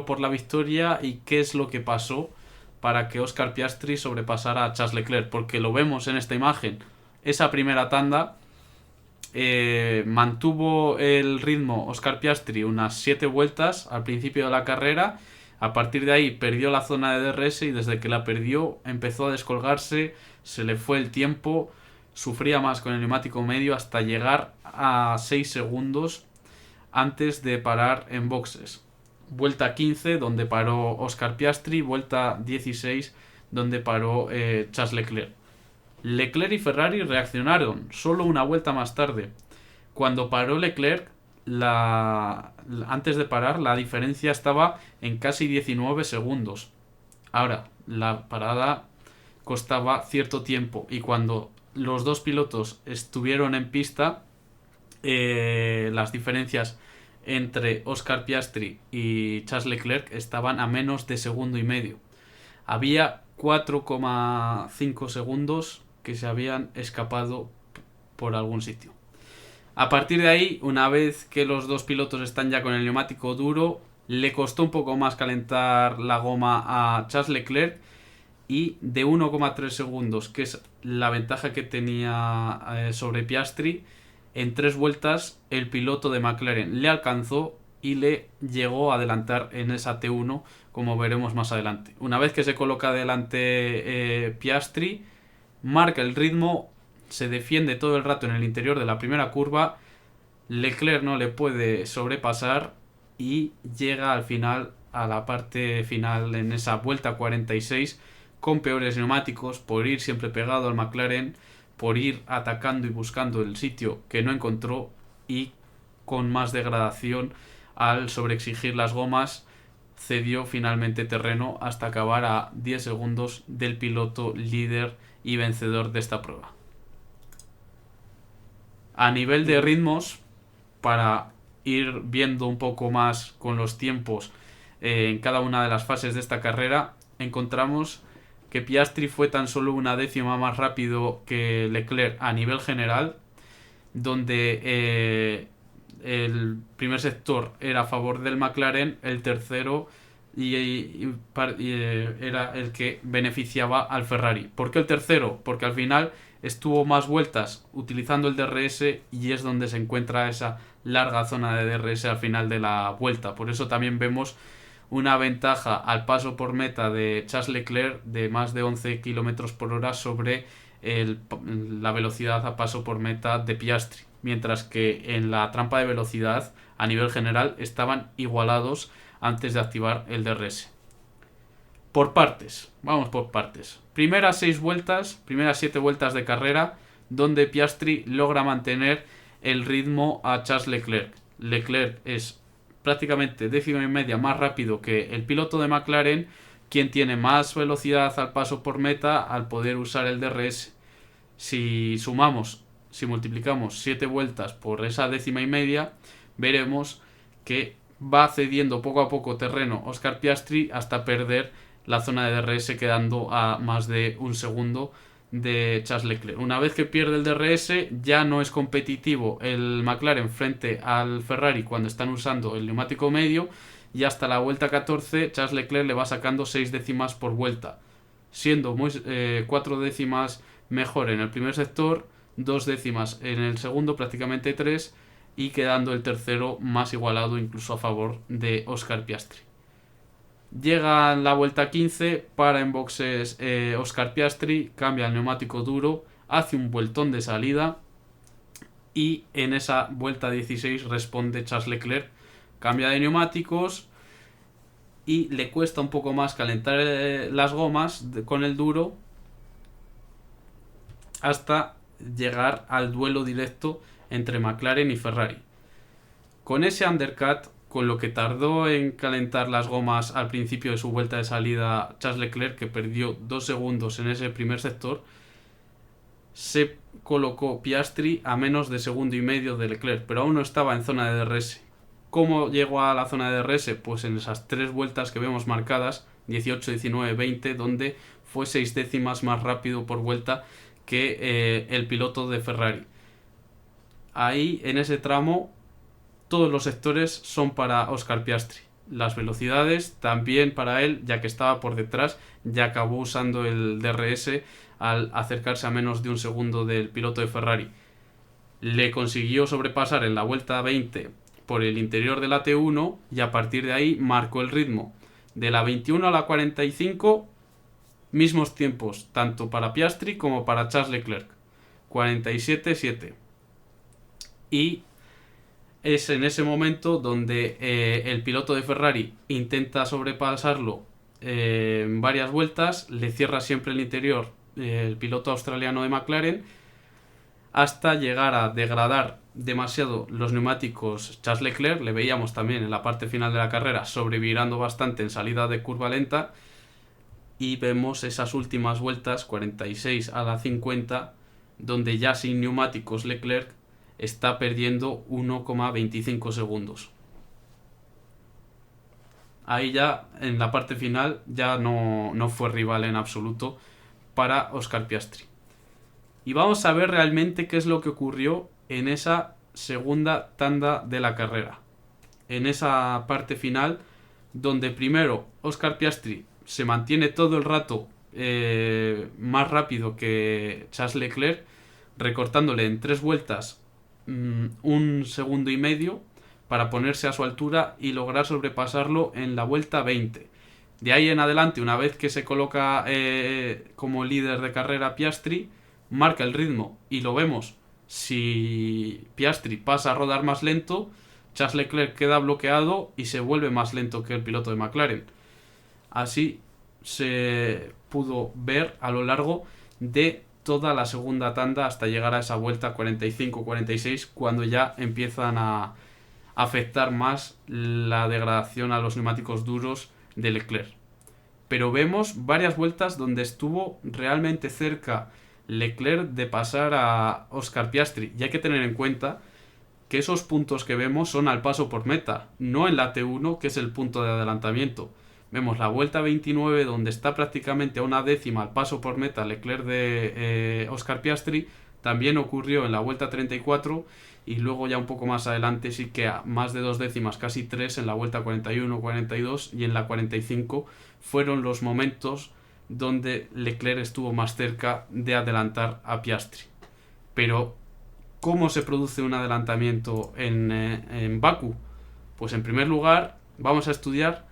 duelo por la victoria y qué es lo que pasó para que Oscar Piastri sobrepasara a Charles Leclerc, porque lo vemos en esta imagen. Esa primera tanda mantuvo el ritmo Oscar Piastri unas 7 vueltas al principio de la carrera. A partir de ahí perdió la zona de DRS y desde que la perdió empezó a descolgarse, se le fue el tiempo, sufría más con el neumático medio hasta llegar a 6 segundos antes de parar en boxes. Vuelta 15 donde paró Oscar Piastri, vuelta 16 donde paró Charles Leclerc. Leclerc y Ferrari reaccionaron solo una vuelta más tarde. Cuando paró Leclerc, antes de parar, la diferencia estaba en casi 19 segundos. Ahora, la parada costaba cierto tiempo y cuando los dos pilotos estuvieron en pista, las diferencias entre Oscar Piastri y Charles Leclerc estaban a menos de segundo y medio. Había 4,5 segundos que se habían escapado por algún sitio. A partir de ahí, una vez que los dos pilotos están ya con el neumático duro, le costó un poco más calentar la goma a Charles Leclerc y de 1,3 segundos, que es la ventaja que tenía sobre Piastri, en 3 vueltas el piloto de McLaren le alcanzó y le llegó a adelantar en esa T1, como veremos más adelante. Una vez que se coloca delante Piastri, marca el ritmo, se defiende todo el rato en el interior de la primera curva, Leclerc no le puede sobrepasar y llega al final, a la parte final en esa vuelta 46 con peores neumáticos, por ir siempre pegado al McLaren, por ir atacando y buscando el sitio que no encontró y con más degradación al sobreexigir las gomas, cedió finalmente terreno hasta acabar a 10 segundos del piloto líder y vencedor de esta prueba. A nivel de ritmos, para ir viendo un poco más con los tiempos en cada una de las fases de esta carrera, encontramos que Piastri fue tan solo una décima más rápido que Leclerc a nivel general, donde el primer sector era a favor del McLaren, el tercero era el que beneficiaba al Ferrari. ¿Por qué el tercero? Porque al final estuvo más vueltas utilizando el DRS y es donde se encuentra esa larga zona de DRS al final de la vuelta. Por eso también vemos una ventaja al paso por meta de Charles Leclerc de más de 11 km por hora sobre la velocidad a paso por meta de Piastri, mientras que en la trampa de velocidad a nivel general estaban igualados antes de activar el DRS. Por partes, vamos por partes. Primeras 7 vueltas de carrera donde Piastri logra mantener el ritmo a Charles Leclerc. Leclerc es prácticamente décima y media más rápido que el piloto de McLaren, quien tiene más velocidad al paso por meta al poder usar el DRS. Si multiplicamos 7 vueltas por esa décima y media, veremos que va cediendo poco a poco terreno Oscar Piastri hasta perder la zona de DRS, quedando a más de un segundo de Charles Leclerc. Una vez que pierde el DRS, ya no es competitivo el McLaren frente al Ferrari cuando están usando el neumático medio, y hasta la vuelta 14 Charles Leclerc le va sacando 6 décimas por vuelta, siendo 4 décimas mejor en el primer sector, 2 décimas en el segundo, prácticamente 3, y quedando el tercero más igualado incluso a favor de Oscar Piastri. Llega la vuelta 15, para en boxes Oscar Piastri, cambia el neumático duro, hace un vueltón de salida y en esa vuelta 16 responde Charles Leclerc, cambia de neumáticos y le cuesta un poco más calentar las gomas con el duro hasta llegar al duelo directo entre McLaren y Ferrari. Con ese undercut, con lo que tardó en calentar las gomas al principio de su vuelta de salida Charles Leclerc, que perdió 2 segundos en ese primer sector, se colocó Piastri a menos de segundo y medio de Leclerc, pero aún no estaba en zona de DRS. ¿Cómo llegó a la zona de DRS? Pues en esas 3 vueltas que vemos marcadas, 18, 19, 20, donde fue 6 décimas más rápido por vuelta que el piloto de Ferrari. Ahí, en ese tramo, todos los sectores son para Oscar Piastri. las velocidades, también para él, ya que estaba por detrás, ya acabó usando el DRS al acercarse a menos de un segundo del piloto de Ferrari. Le consiguió sobrepasar en la vuelta 20 por el interior de la T1 y a partir de ahí marcó el ritmo. De la 21 a la 45, mismos tiempos, tanto para Piastri como para Charles Leclerc. 47-7. Y es en ese momento donde el piloto de Ferrari intenta sobrepasarlo en varias vueltas, le cierra siempre el interior el piloto australiano de McLaren, hasta llegar a degradar demasiado los neumáticos Charles Leclerc. Le veíamos también en la parte final de la carrera sobrevirando bastante en salida de curva lenta, y vemos esas últimas vueltas, 46 a la 50, donde ya sin neumáticos Leclerc está perdiendo 1,25 segundos. Ahí ya en la parte final ya no fue rival en absoluto para Oscar Piastri. Y vamos a ver realmente qué es lo que ocurrió en esa segunda tanda de la carrera. En esa parte final, donde primero Oscar Piastri se mantiene todo el rato más rápido que Charles Leclerc, recortándole en 3 vueltas 1,5 segundos para ponerse a su altura y lograr sobrepasarlo en la vuelta 20. De ahí en adelante, una vez que se coloca como líder de carrera Piastri, marca el ritmo y lo vemos. Si Piastri pasa a rodar más lento, Charles Leclerc queda bloqueado y se vuelve más lento que el piloto de McLaren. Así se pudo ver a lo largo de toda la segunda tanda hasta llegar a esa vuelta 45-46, cuando ya empiezan a afectar más la degradación a los neumáticos duros de Leclerc. Pero vemos varias vueltas donde estuvo realmente cerca Leclerc de pasar a Oscar Piastri. Y hay que tener en cuenta que esos puntos que vemos son al paso por meta, no en la T1, que es el punto de adelantamiento. Vemos la vuelta 29, donde está prácticamente a una décima al paso por meta Leclerc de Oscar Piastri. También ocurrió en la vuelta 34, y luego ya un poco más adelante sí que a más de 2 décimas, casi 3, en la vuelta 41, 42 y en la 45 fueron los momentos donde Leclerc estuvo más cerca de adelantar a Piastri. Pero ¿cómo se produce un adelantamiento en Bakú? Pues en primer lugar vamos a estudiar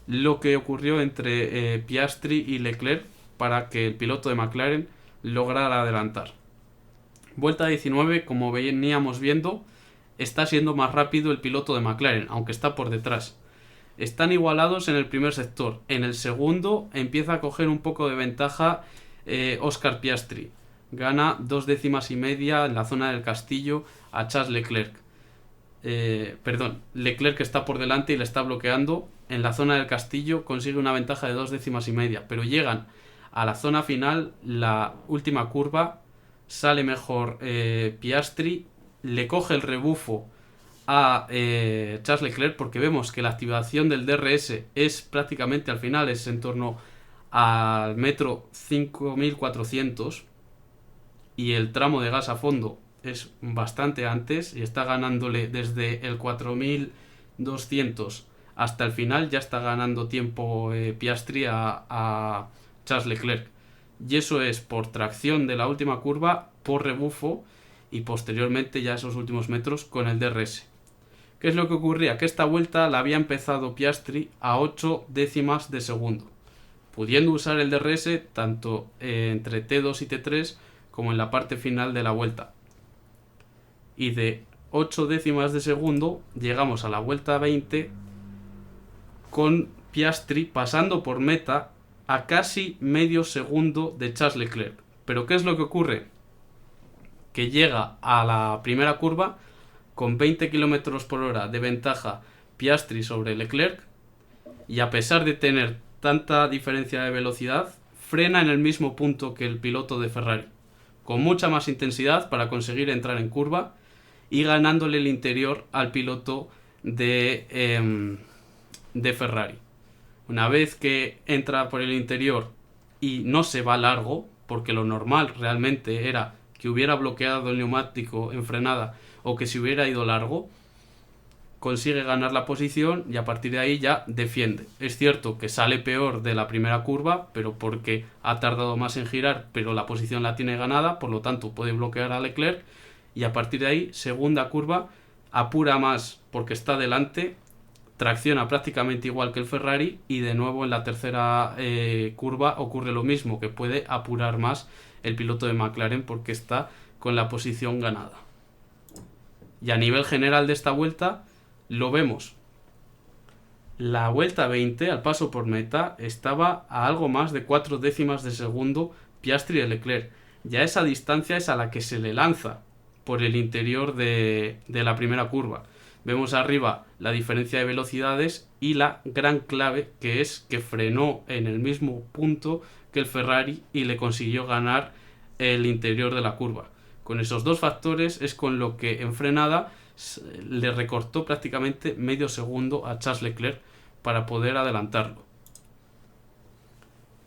lo que ocurrió entre Piastri y Leclerc para que el piloto de McLaren lograra adelantar. Vuelta 19, como veníamos viendo, está siendo más rápido el piloto de McLaren, aunque está por detrás. Están igualados en el primer sector. En el segundo empieza a coger un poco de ventaja Oscar Piastri. Gana 2,5 décimas en la zona del Castillo a Charles Leclerc. Leclerc está por delante y le está bloqueando. En la zona del Castillo consigue una ventaja de 2,5 décimas, pero llegan a la zona final, la última curva, sale mejor Piastri, le coge el rebufo a Charles Leclerc, porque vemos que la activación del DRS es prácticamente al final, es en torno al metro 5400, y el tramo de gas a fondo es bastante antes, y está ganándole desde el 4200 hasta el final, ya está ganando tiempo Piastri a Charles Leclerc. Y eso es por tracción de la última curva, por rebufo, y posteriormente ya esos últimos metros con el DRS. ¿Qué es lo que ocurría? Que esta vuelta la había empezado Piastri a 8 décimas de segundo, pudiendo usar el DRS tanto entre T2 y T3 como en la parte final de la vuelta. Y de 8 décimas de segundo llegamos a la vuelta 20 con Piastri pasando por meta a casi medio segundo de Charles Leclerc. Pero ¿qué es lo que ocurre? Que llega a la primera curva con 20 km por hora de ventaja Piastri sobre Leclerc, y a pesar de tener tanta diferencia de velocidad, frena en el mismo punto que el piloto de Ferrari, con mucha más intensidad para conseguir entrar en curva y ganándole el interior al piloto de Ferrari. Una vez que entra por el interior y no se va largo, porque lo normal realmente era que hubiera bloqueado el neumático en frenada o que se hubiera ido largo, consigue ganar la posición y a partir de ahí ya defiende. Es cierto que sale peor de la primera curva, pero porque ha tardado más en girar, pero la posición la tiene ganada, por lo tanto puede bloquear a Leclerc y a partir de ahí, segunda curva, apura más porque está delante, tracciona prácticamente igual que el Ferrari y de nuevo en la tercera curva ocurre lo mismo, que puede apurar más el piloto de McLaren porque está con la posición ganada. Y a nivel general de esta vuelta lo vemos. La vuelta 20, al paso por meta, estaba a algo más de 4 décimas de segundo Piastri de Leclerc. Ya esa distancia es a la que se le lanza por el interior de la primera curva. Vemos arriba la diferencia de velocidades y la gran clave, que es que frenó en el mismo punto que el Ferrari y le consiguió ganar el interior de la curva. Con esos dos factores es con lo que en frenada le recortó prácticamente medio segundo a Charles Leclerc para poder adelantarlo.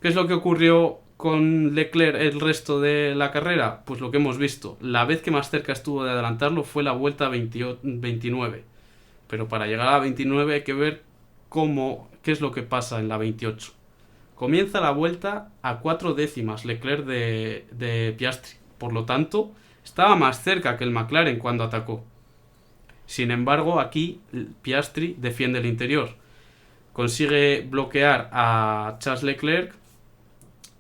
¿Qué es lo que ocurrió con Leclerc el resto de la carrera? Pues lo que hemos visto. La vez que más cerca estuvo de adelantarlo fue la vuelta 29. Pero para llegar a la 29 hay que ver qué es lo que pasa en la 28. Comienza la vuelta a 4 décimas Leclerc de Piastri. Por lo tanto, estaba más cerca que el McLaren cuando atacó. Sin embargo, aquí Piastri defiende el interior. Consigue bloquear a Charles Leclerc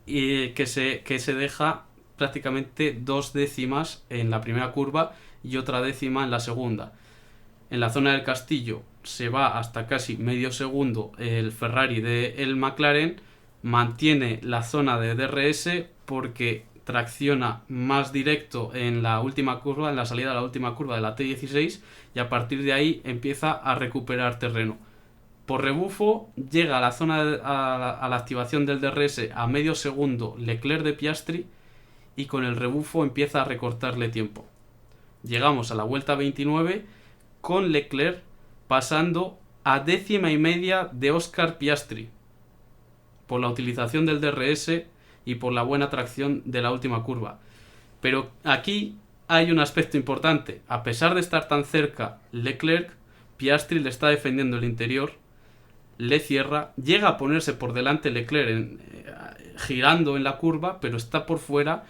y que se deja prácticamente 2 décimas en la primera curva y otra décima en la segunda. En la zona del castillo se va hasta casi medio segundo el Ferrari del McLaren, mantiene la zona de DRS porque tracciona más directo en la última curva, en la salida de la última curva de la T16 y a partir de ahí empieza a recuperar terreno. Por rebufo llega a la zona a la activación del DRS a medio segundo Leclerc de Piastri y con el rebufo empieza a recortarle tiempo. Llegamos a la vuelta 29 con Leclerc pasando a décima y media de Oscar Piastri por la utilización del DRS y por la buena tracción de la última curva. Pero aquí hay un aspecto importante. A pesar de estar tan cerca Leclerc, Piastri le está defendiendo el interior, le cierra, llega a ponerse por delante Leclerc girando en la curva, pero está por fuera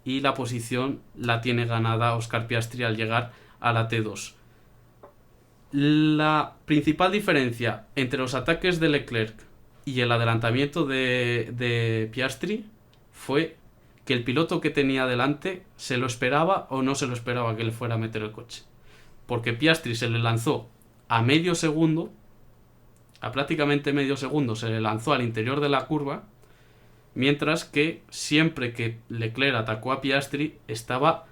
y la posición la tiene ganada Oscar Piastri al llegar a la T2. La principal diferencia entre los ataques de Leclerc y el adelantamiento de Piastri fue que el piloto que tenía delante se lo esperaba o no se lo esperaba que le fuera a meter el coche. Porque Piastri se le lanzó a medio segundo, a prácticamente medio segundo se le lanzó al interior de la curva, mientras que siempre que Leclerc atacó a Piastri estaba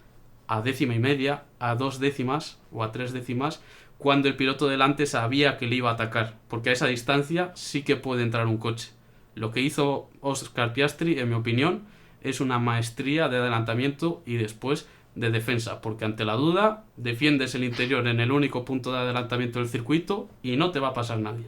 a décima y media, a 2 décimas o a 3 décimas, cuando el piloto delante sabía que le iba a atacar, porque a esa distancia sí que puede entrar un coche. Lo que hizo Oscar Piastri, en mi opinión, es una maestría de adelantamiento y después de defensa, porque ante la duda defiendes el interior en el único punto de adelantamiento del circuito y no te va a pasar nadie.